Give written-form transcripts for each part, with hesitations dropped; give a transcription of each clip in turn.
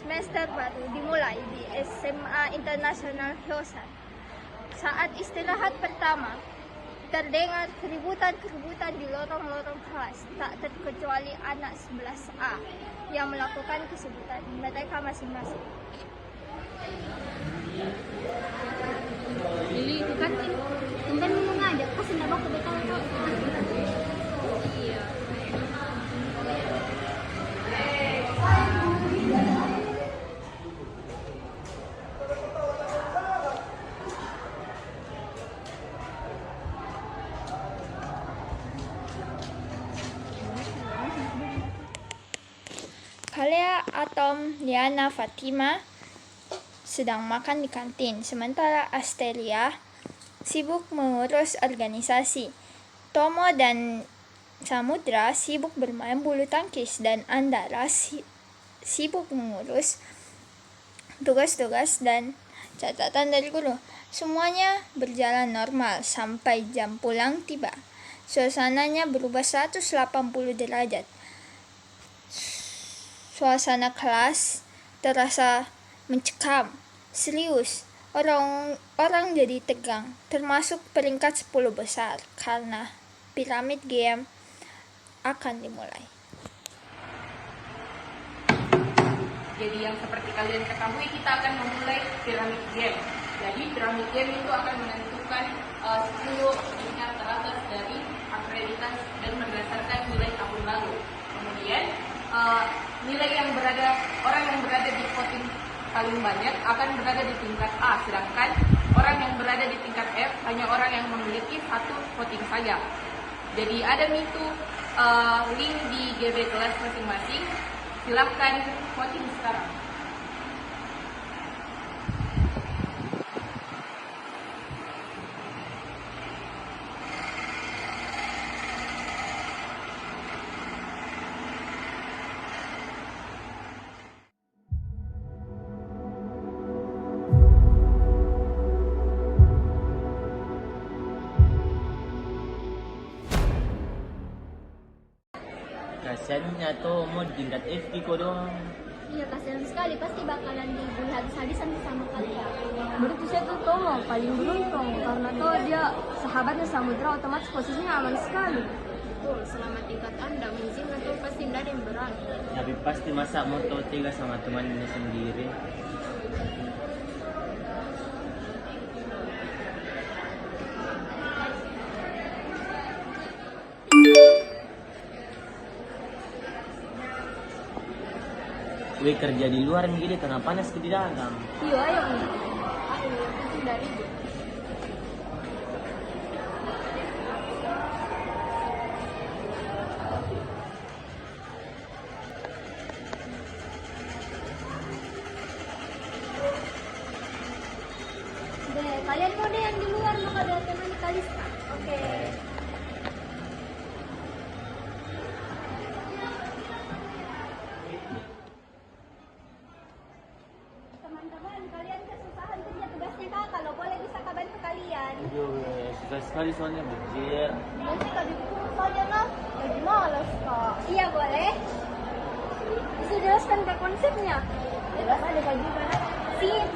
semester baru dimulai di SMA Internasional Hyosan. Saat istirahat pertama, terdengar keributan-keributan di lorong-lorong kelas, tak terkecuali anak 11A yang melakukan kesibukan mereka masing-masing. Lili ke kantin. Tumben mau ngajak, pas enggak baku betul kok. Iya. Kalea, Atom, Liana, Fatima sedang makan di kantin, sementara Asteria sibuk mengurus organisasi. Tomo dan Samudra sibuk bermain bulu tangkis dan Andara sibuk mengurus tugas-tugas dan catatan dari guru. Semuanya berjalan normal sampai jam pulang tiba. Suasananya berubah 180 derajat. Suasana kelas terasa mencekam, serius. Orang jadi tegang, termasuk peringkat 10 besar karena piramid game akan dimulai. Jadi yang seperti kalian ketahui, kita akan memulai piramid game. Jadi piramid game itu akan menentukan 10 tingkat teratas dari akreditasi dan berdasarkan nilai tahun lalu. Kemudian orang yang berada di voting paling banyak akan berada di tingkat A, sedangkan orang yang berada di tingkat F hanya orang yang memiliki 1 voting saja. Jadi ada itu link di GB kelas masing-masing. Silahkan voting sekarang. Kasiannya tuh mau di tingkat FD kok doang. Iya, kasihan sekali, pasti bakalan dibully habis-habisan sama kalian. Menurut saya tuh Tomo paling beruntung karena tuh dia sahabatnya Samudra, otomatis posisinya aman sekali. Betul, selama tingkat Anda mengizinkan tuh pasti tidak ada yang berani. Tapi pasti masa mau tega sama temannya sendiri. Wih, kerja di luar begini tengah panas ke di dalam. Iya, ayo. Ayo, itu dari Deh, kalian mau deh yang di luar, maka ada teman Kalista. Oke. Teman-teman, kalian kesusahan kerja tugasnya kak, kalau boleh bisa kak bantu kalian. Aduh, susah sekali soalnya bujir. Nanti kak dibukukan saja lah. Lagi malas kak. Iya boleh. Bisa jelaskan kak konsepnya? Jelas ada kak juga. Sip.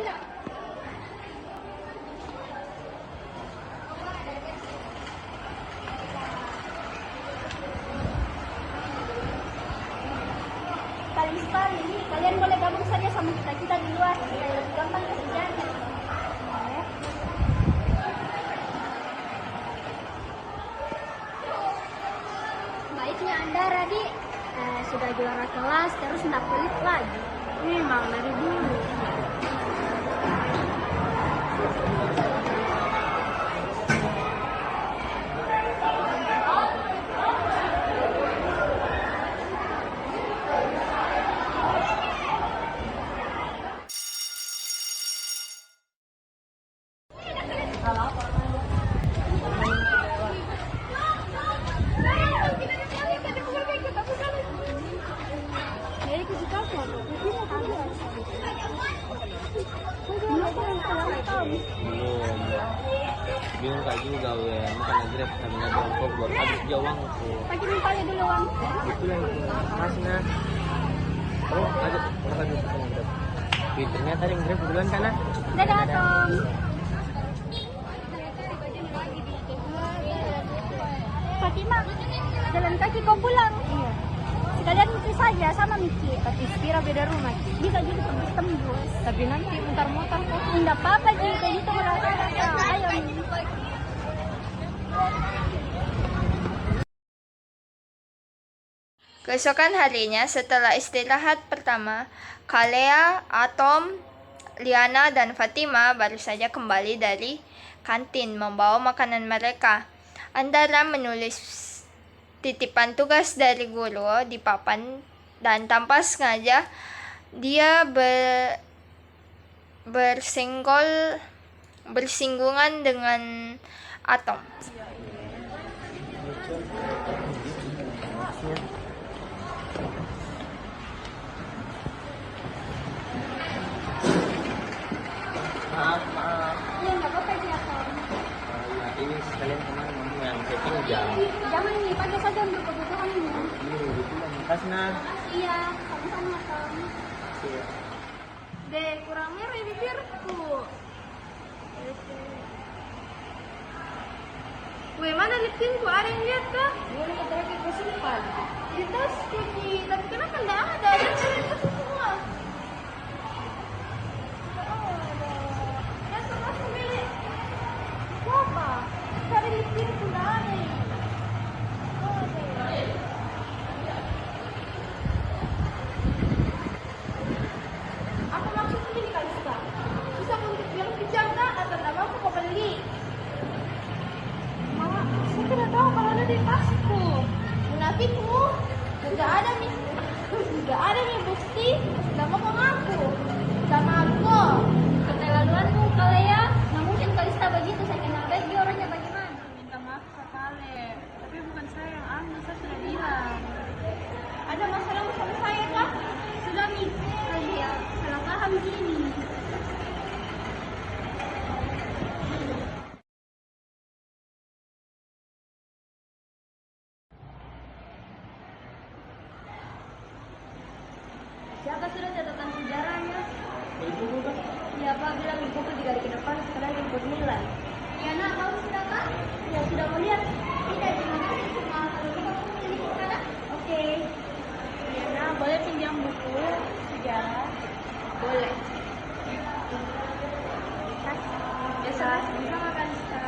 Sudah. Sekali-sekali, kalian boleh gabung saja sama kita di luar supaya lebih gampang kerjanya. Baiknya Anda, Radi, sudah juara kelas, terus tidak pelit lagi. Memang dari dulu. Bingung kak juga weh, makan grab sambil ada kok buat habis dia uangku. Pakai minta dulu uang. Betul yang makasih nah. Oh, ada apa nih yang grab? Ternyata yang grab duluan kan ah? Dadah, Tom. Fatima, jalan kaki kau pulang. Iya. Sekalian Miki saja sama Miki. Tapi Spira beda rumah. Bisa juga tembus. Tapi nanti mutar-mutar kok. Tidak apa-apa Ji, kayak gitu merasa-rasa. Ayo. Keesokan harinya setelah istirahat pertama, Kalea, Atom, Liana, dan Fatima baru saja kembali dari kantin membawa makanan mereka. Andara menulis titipan tugas dari guru di papan dan tanpa sengaja dia bersinggungan dengan Atom. Maaf. Iya, nggak apa-apa Ji, Atom. Ya, ini sekalian kemarin kamu yang setting jam. Jangan nih, pakai saja untuk kebutuhanmu. Ini gitu lah, pas nah. Iya, sama-sama Tom. Iya. Deh, kurang merah bibirku. Weh, mana lipstickku? Ada yang lihat kah? Boleh terakhir kau simpan. Di tasku Ji, tapi kenapa nggak ada? Ada cewek itu semua. Ya sama sendiri. Apa? Cari lipstickku nggak ada. Apa maksudnya ini Kalista? Susah untuk bilang pinjam kah atau nggak mampu kau beli? Mama, saya tidak tahu kalau ada di tasku. Munafikmu, tidak ada nih bukti. Nggak mau mengaku sama aku. Keterlaluanmu Kalea. Nggak mungkin Kalista begitu. Saya kenal baik dia orangnya bagaimana. Minta maaf Kak Kale, tapi bukan saya yang ambil, saya sudah bilang. Ada masalah sama saya kah? Sudah nih, Kalea, salah paham gini. Siapa sudah catatan sejarahnya? Ya Pak bilang di buku 3 hari ke depan sekarang jemput nilai. Ya nak, kamu sudah kan? Ya sudah melihat. Tidak, terima kasih. Kalau gitu kamu pilih sekarang. Oke. Liana, boleh pinjam buku sejarah? Boleh. Ya, sama Kalista.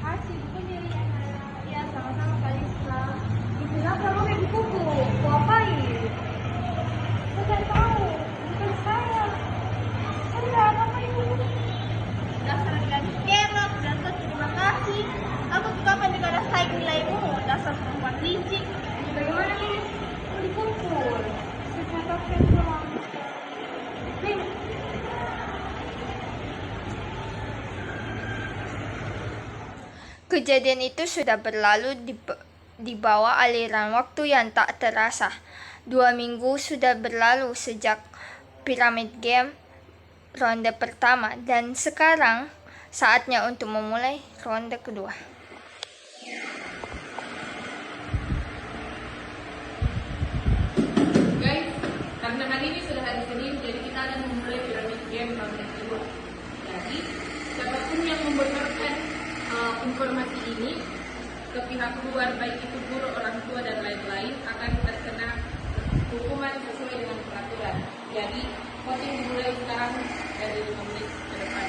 Makasih bukunya Liana. Ya, sama-sama Kalista. Kenapa kamu kayak di buku? Mau apain? Saya cari tahu, bukan saya. Saya apa itu? Dasar gadis kerok, dasar terima kasih. Aku juga akan negara saing nilaimu, dasar perempuan licik. Bagaimana ini? Mau dikumpul. Saya cocokkan pulang. Kejadian itu sudah berlalu di bawah aliran waktu yang tak terasa. 2 minggu sudah berlalu sejak Pyramid Game ronde pertama dan sekarang saatnya untuk memulai ronde kedua. Guys, karena hari ini sudah hari Senin, jadi kita akan memulai Pyramid Game ronde kedua. Jadi, siapapun yang membocorkan informasi ini ke pihak luar, baik itu guru, orang tua, dan lain-lain, akan terkena hukuman sesuai dengan peraturan. Jadi, voting dimulai sekarang dari 5 menit ke depan.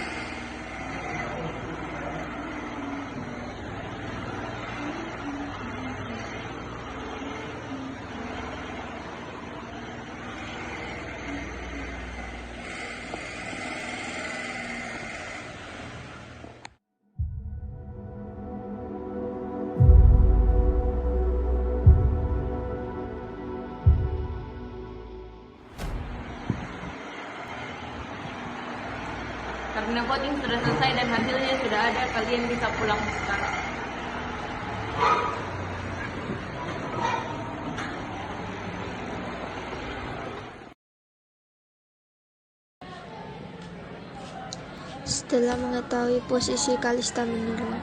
Karena voting sudah selesai dan hasilnya sudah ada, kalian bisa pulang sekarang. Setelah mengetahui posisi Kalista menurun,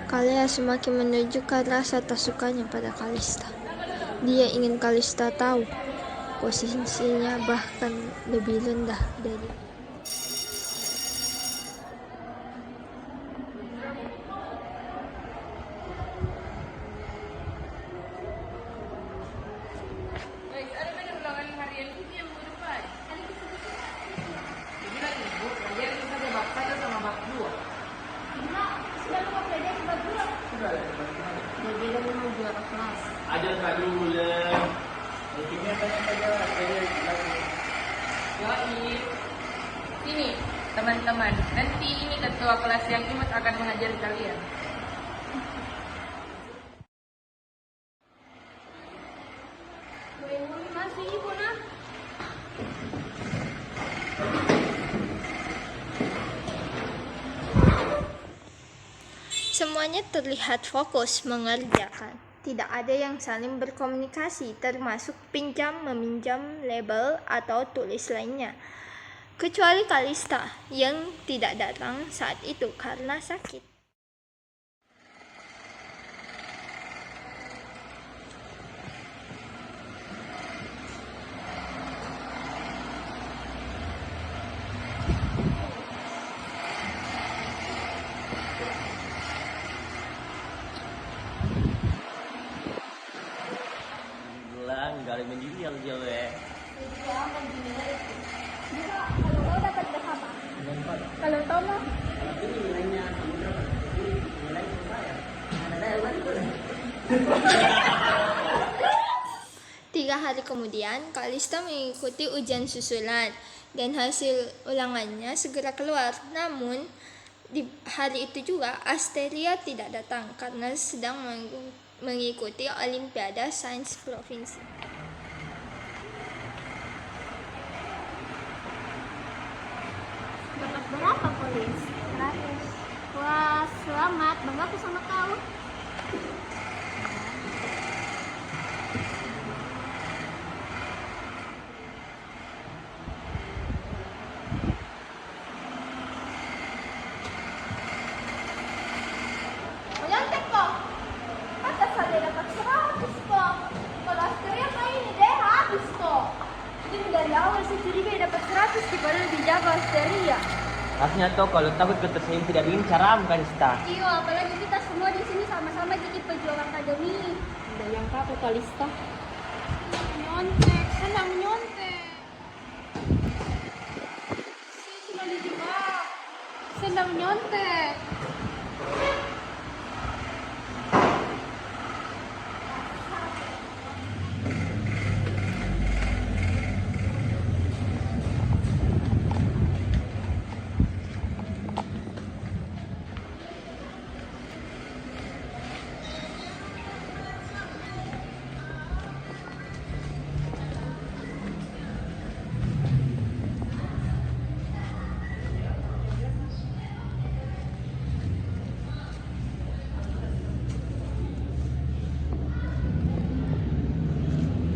Kalea semakin menunjukkan rasa tak sukanya pada Kalista. Dia ingin Kalista tahu posisinya bahkan lebih rendah dari Guys, ada kan ulangan harian ini yang minggu depan? Jadi lagi ibu, pelajaran kita ada bab 1 sama bab 2. Sudah lupa belajar di bab 2. Jadi kita mau juara kelas. Ajar Kak dulu lah. Mungkinnya tanya-tanya Yoi. Sini, teman-teman. Nanti ini ketua kelas yang imut akan mengajar kalian. Masih ibu nah. semuanya terlihat fokus mengerjakan. Tidak ada yang saling berkomunikasi, termasuk pinjam-meminjam label atau tulis lainnya. Kecuali Kalista yang tidak datang saat itu karena sakit. bilang gak mendiri yang jauh ya. Kalau kau dapat berapa? Kalau Tomo? 3 hari kemudian, Kalista mengikuti ujian susulan dan hasil ulangannya segera keluar. Namun, di hari itu juga Asteria tidak datang karena sedang mengikuti Olimpiade Sains Provinsi. Dapat berapa polis? 100. Wah, selamat. Banggaku sama kau. Menyontek kok. Masa saya dapat 100 kok. Kalau Asteria kayak ini deh habis kok. Jadi dari awal saya curiga dapat 100 daripada lebih jago Asteria. Harusnya tuh kalau takut ketersenyum tidak ingin caram Kalista. Iya, apalagi kita semua di sini sama-sama jadi pejuang akademi. Udah yang aku Kalista. Nyontek, senang nyontek. Saya sudah dijebak. Senang nyontek.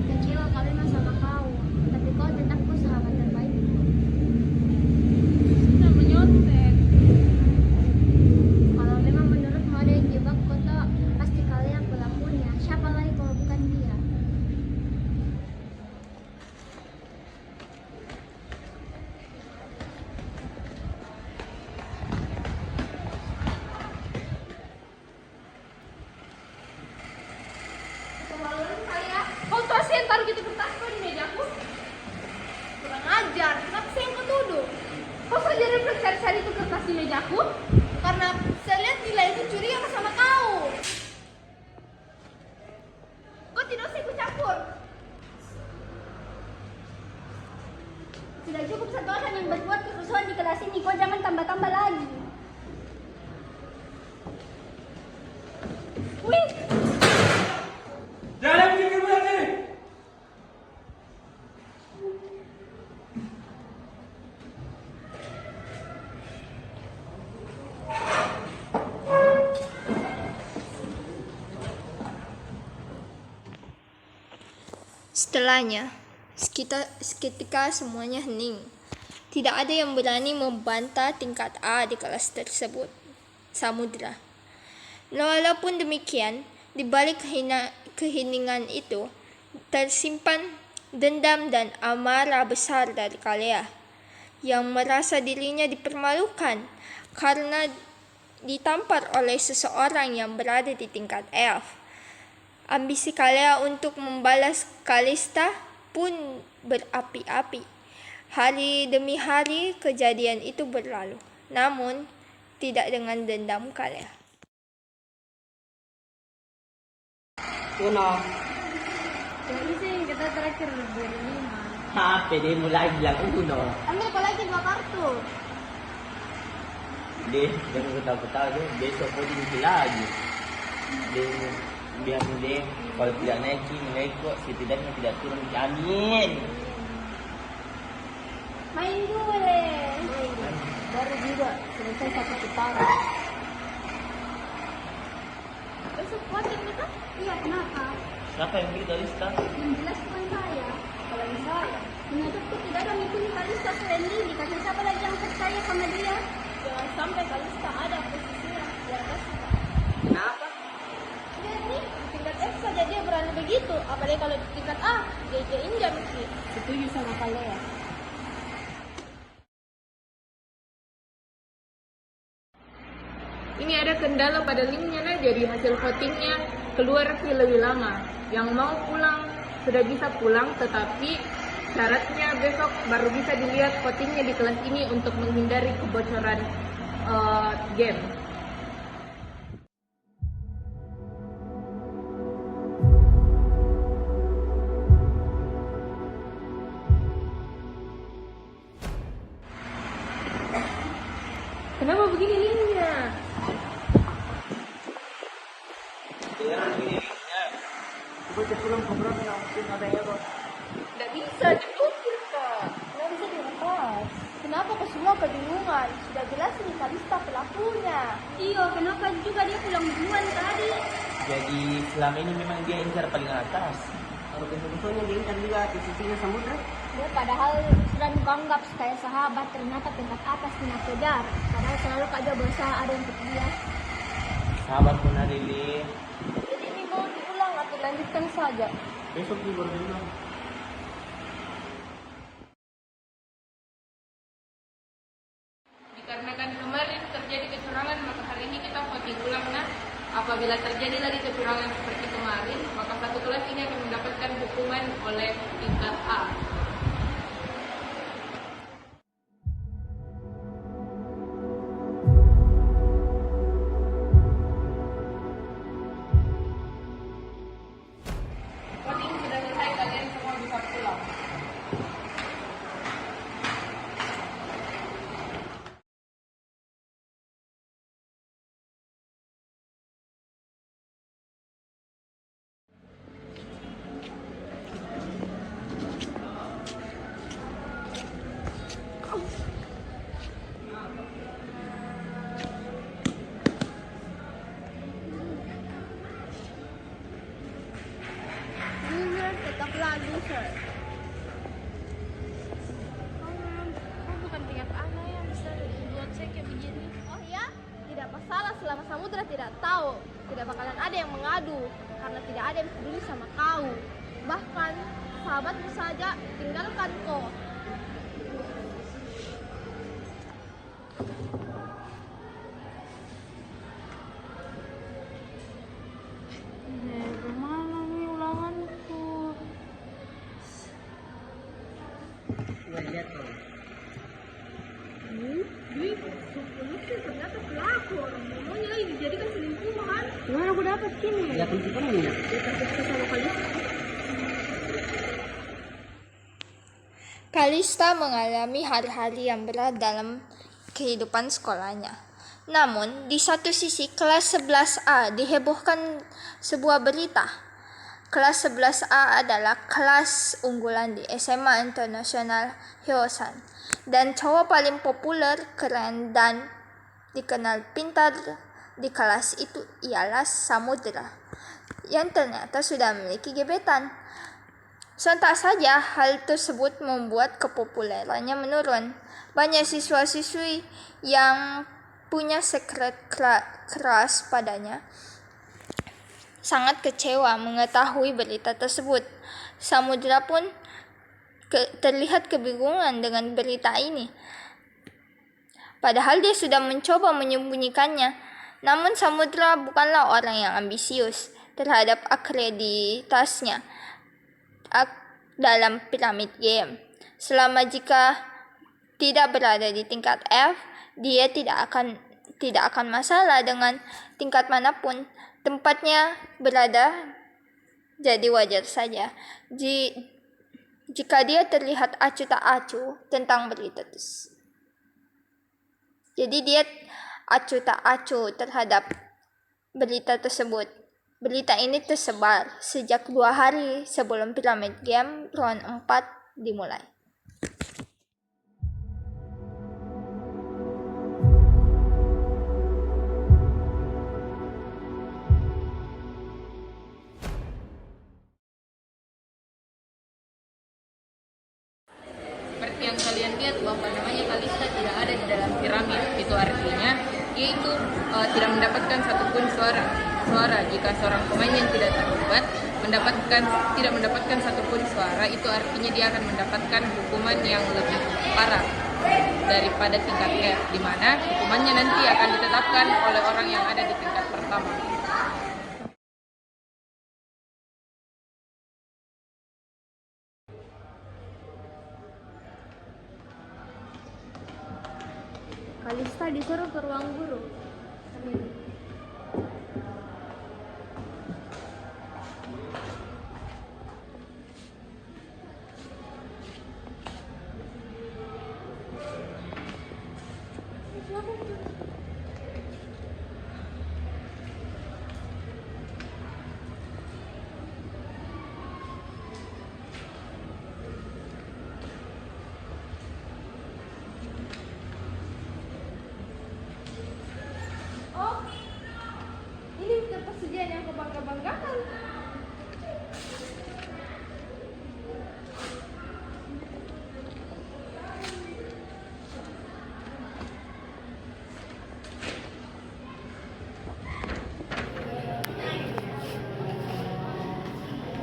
Kecewa kali mas sama kau, tapi kau tetap ku sahabat terbaik. Sudah menyontek. Kalau memang menurutmu ada yang jebak kau toh, pasti kalian pelakunya. Siapa lagi kalau bukan dia? Kemaluan saya. Kau tuh asyik taruh gitu kertas kau di mejaku. Kurang ajar. Kenapa saya yang kau tuduh? Kau saja refleks cari-cari itu kertas di mejaku? Karena saya lihat nilai itu curiga sama kau. Kau tidak usah ikut campur. Sudah cukup satu orang yang berbuat kerusuhan di kelas ini. Kau jangan tambah-tambah lagi. Wih, Jangan bikin berani. Setelahnya, seketika semuanya hening. Tidak ada yang berani membantah tingkat A di kelas tersebut. Samudra. Walaupun demikian, di balik keheningan itu tersimpan dendam dan amarah besar dari Kalea yang merasa dirinya dipermalukan karena ditampar oleh seseorang yang berada di tingkat elf. Ambisi Kalea untuk membalas Kalista pun berapi-api. Hari demi hari kejadian itu berlalu, namun tidak dengan dendam Kalea. Uno. Jadi sih kita terakhir berlima. Apa deh mulai bilang uno. Ambil kau lagi 2 kartu. Deh, jangan ketawa-ketawa deh. Besok kau diisi lagi. Deh, biar deh. Kalau tidak naik kok, setidaknya tidak turun. Amin. Main dulu deh. Baru juga selesai 1 putaran. Besok voting kita? Iya, kenapa? Siapa yang beli Kalista? Yang jelas bukan saya. Kalau saya, Menurutku tidak ada mengikuti Kalista selain Lily, karena siapa lagi yang percaya sama dia? jangan sampai Kalista ada posisinya di atas. Kenapa? Jadi, di tingkat F saja dia berani begitu. Apalagi kalau di tingkat A, dia injam sih. Setuju sama Kalea. Ini ada kendala pada linknya nah, jadi hasil votingnya keluar lebih lama. Yang mau pulang sudah bisa pulang, tetapi syaratnya besok baru bisa dilihat votingnya di kelas ini untuk menghindari kebocoran game. Kenapa begini linknya? Coba pulang keberapa yang mungkin ada ya kok. Tidak bisa diblokir kak. Nggak bisa dilepas. Kenapa kau semua kebingungan? Sudah jelas ini Kalista pelakunya. Iya, kenapa juga dia pulang duluan tadi? Jadi selama ini memang dia incar paling atas. Kalau betul-betulnya dia incar juga di sisinya Samudra. Ya, padahal sudah anggap kayak sahabat, ternyata tingkat atas tidak kejar. Padahal selalu Kak Jo berusaha ada untuk dia. Sahabat pun hari ini. Jadi ini mau diulang atau lanjutkan saja? Besok libur dulu. Dikarenakan kemarin terjadi kecurangan, maka hari ini kita voting ulang nah. Apabila terjadi lagi kecurangan seperti kemarin, maka satu kelas ini akan mendapatkan hukuman oleh tingkat A. Voting sudah selesai, kalian semua bisa pulang. Loser tetaplah loser. Oh, bukan tingkat anak yang bisa dibuat saya kayak begini. Oh ya? Tidak masalah selama Samudra tidak tahu. Tidak bakalan ada yang mengadu karena tidak ada yang peduli sama kau. Bahkan sahabatmu saja tinggalkan kau. Kemana nih ulanganku? Lihat tuh. Ternyata pelaku orang maunya lagi dijadikan selingkuhan. Gimana aku dapat sini? Ya kunci kamu ya. Kalista mengalami hari-hari yang berat dalam kehidupan sekolahnya. Namun, di satu sisi kelas 11A dihebohkan sebuah berita. Kelas 11A adalah kelas unggulan di SMA Internasional Hyosan. Dan cowok paling populer, keren, dan dikenal pintar di kelas itu ialah Samudra, yang ternyata sudah memiliki gebetan. Sontak saja hal tersebut membuat kepopulerannya menurun. Banyak siswa-siswi yang punya sekret keras padanya. Sangat kecewa mengetahui berita tersebut. Samudra pun terlihat kebingungan dengan berita ini. Padahal dia sudah mencoba menyembunyikannya. Namun Samudra bukanlah orang yang ambisius terhadap akreditasnya dalam piramid game. Selama jika tidak berada di tingkat F, dia tidak akan masalah dengan tingkat manapun tempatnya berada, jadi wajar saja jika dia terlihat acuh tak acuh tentang berita tersebut. Jadi dia acuh tak acuh terhadap berita tersebut. Berita ini tersebar sejak 2 hari sebelum piramid game round 4 dimulai. Seperti yang kalian lihat bahwa namanya Kalista tidak ada di dalam piramid. Itu artinya yaitu tidak mendapatkan satupun suara. Jika seorang pemain yang tidak terlibat tidak mendapatkan satupun suara, itu artinya dia akan mendapatkan hukuman yang lebih parah daripada tingkat F, di mana hukumannya nanti akan ditetapkan oleh orang yang ada di tingkat pertama. Kalista disuruh ke ruang guru. Ini bukan persediaan yang kau bangga-banggakan.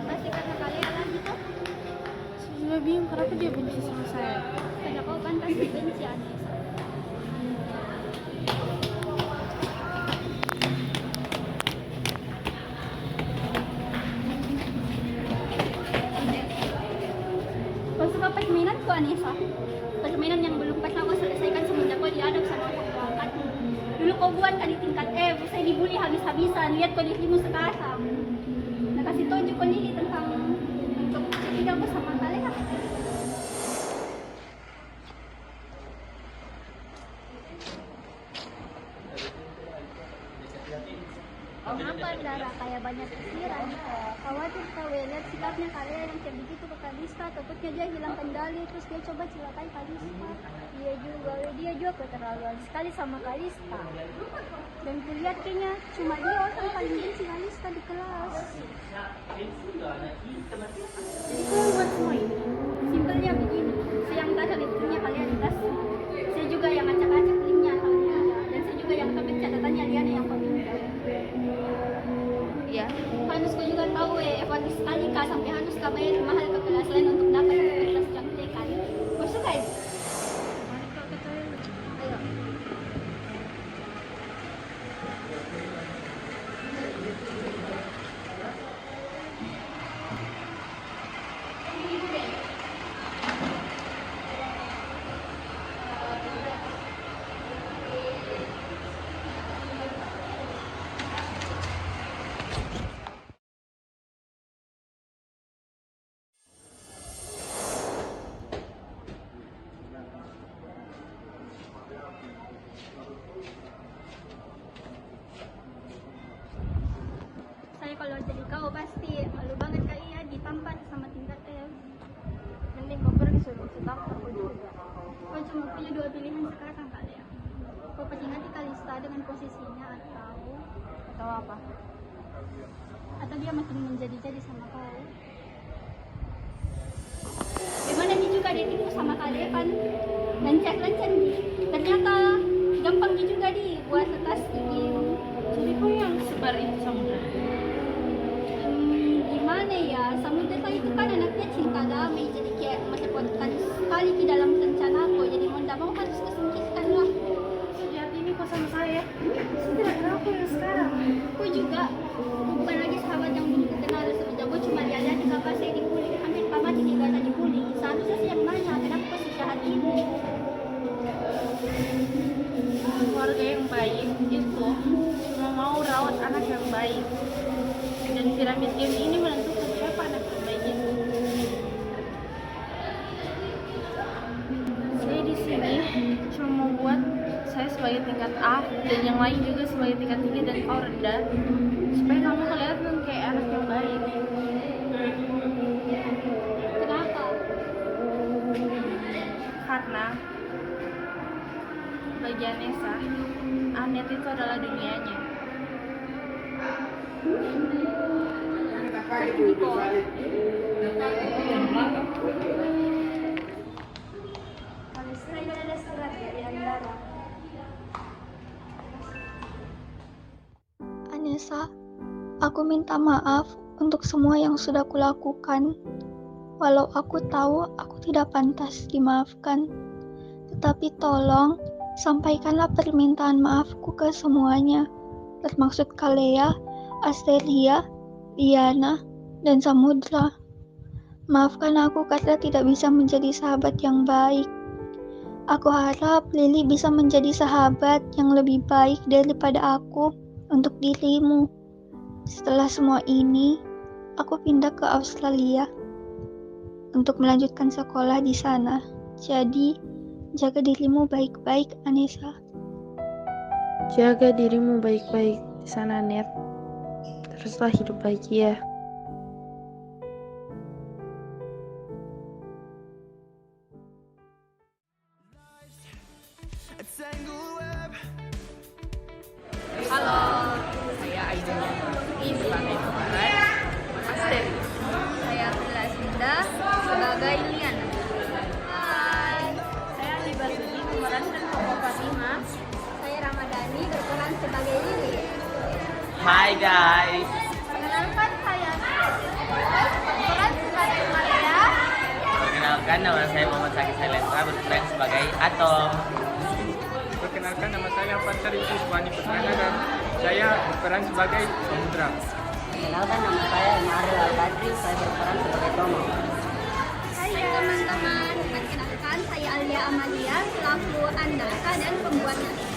Pasti karena kalian lagi tuh. Saya bingung kenapa dia benci sama saya. Karena kau kan pasti benci Anissa. Kau suka permainanku Anissa? Permainan yang belum pernah kau selesaikan semenjak kau diadop sama aku angkat. Dulu kau buat kan di tingkat F, saya dibully habis-habisan. Lihat kau dirimu sekarang. Nah, kasih tunjuk kau ini tentang ketidaku sama kalian. Kenapa Dara kayak banyak pikiran? Khawatir kau lihat sikapnya kalian yang kayak begitu ke Kalista. Takutnya dia hilang kendali terus dia coba celakai Kalista. Dia juga keterlaluan sekali sama Kalista. Dan kulihat kayaknya cuma dia orang paling benci Kalista di kelas. Itu buat semua ini. Simpelnya begini, saya yang tahu linknya kalian di tas. Saya juga yang acak-acak linknya kalau dia ada. Dan saya juga yang ketik catatannya Liana yang peminta. Ya, Hanus kau juga tahu evaluasi sekali kak sampai Hanus kak bayar mahal ke kelas lain untuk dapat kelas contekan. Kau suka ya? Ayo. Saya kalau jadi kau pasti malu banget kali ya ditampar sama tingkat F. Mending kau pergi suruh tampar aku juga. Kau cuma punya 2 pilihan sekarang kali ya. Kau peringati Kalista dengan posisinya Atau apa? atau dia makin menjadi-jadi sama kau. Gimana dia juga dia tipu sama kalian kan lancar-lancar nih. Ternyata gampang dia juga di buat atas izin. Jadi kau yang sebar itu samudra? Gimana ya, Samudra itu kan anaknya cinta damai, jadi kayak merepotkan sekali di dalam rencanaku, jadi mau tidak mau harus kesingkirkan lah. Sejak ini kau sama saya, saya tidak kenal kau yang sekarang. Aku juga bukan lagi sahabat yang dulu kenal semenjak gue cuma lihat di kakak saya dibully, hampir paman di negara dibully. Seharusnya saya yang nanya, kenapa kau sejahat ini? Keluarga yang baik itu cuma mau rawat anak yang baik. Dan piramid game ini menentukan siapa anak yang baik itu. Saya di sini cuma mau buat saya sebagai tingkat A dan yang lain juga sebagai tingkat tinggi dan kau rendah, supaya kamu kelihatan kayak anak yang baik. Kenapa? Karena bagi Anessa, Anet itu adalah dunianya. Kali saya ada surat dari Andara. Anessa, aku minta maaf untuk semua yang sudah kulakukan. Walau aku tahu aku tidak pantas dimaafkan, tetapi tolong sampaikanlah permintaan maafku ke semuanya, termasuk Kalea, Asteria, Liana, dan Samudra. Maafkan aku karena tidak bisa menjadi sahabat yang baik. Aku harap Lily bisa menjadi sahabat yang lebih baik daripada aku untuk dirimu. Setelah semua ini, aku pindah ke Australia untuk melanjutkan sekolah di sana. Jadi, jaga dirimu baik-baik, Anessa. Jaga dirimu baik-baik di sana, Net. Teruslah hidup bahagia. Halo, saya Aida Yanti sebagai pemeran Asteri. Saya Lasinda sebagai Liana. Hai, saya Liba Sudi, memerankan tokoh Fatimah. Saya Ramadhani, berperan sebagai Lily. Hai guys. Perkenalkan saya berperan sebagai Maria. Perkenalkan nama saya Muhammad Saki Sailendra, berperan sebagai Atom. Perkenalkan, nama saya Fatsar Yusufwani Perdana dan saya berperan sebagai Samudra. Kenalkan, nama saya Mario Al-Badri, saya berperan sebagai Tomo. Hai teman-teman, perkenalkan saya Alia Amalia, selaku Andaka dan pembuat naskah.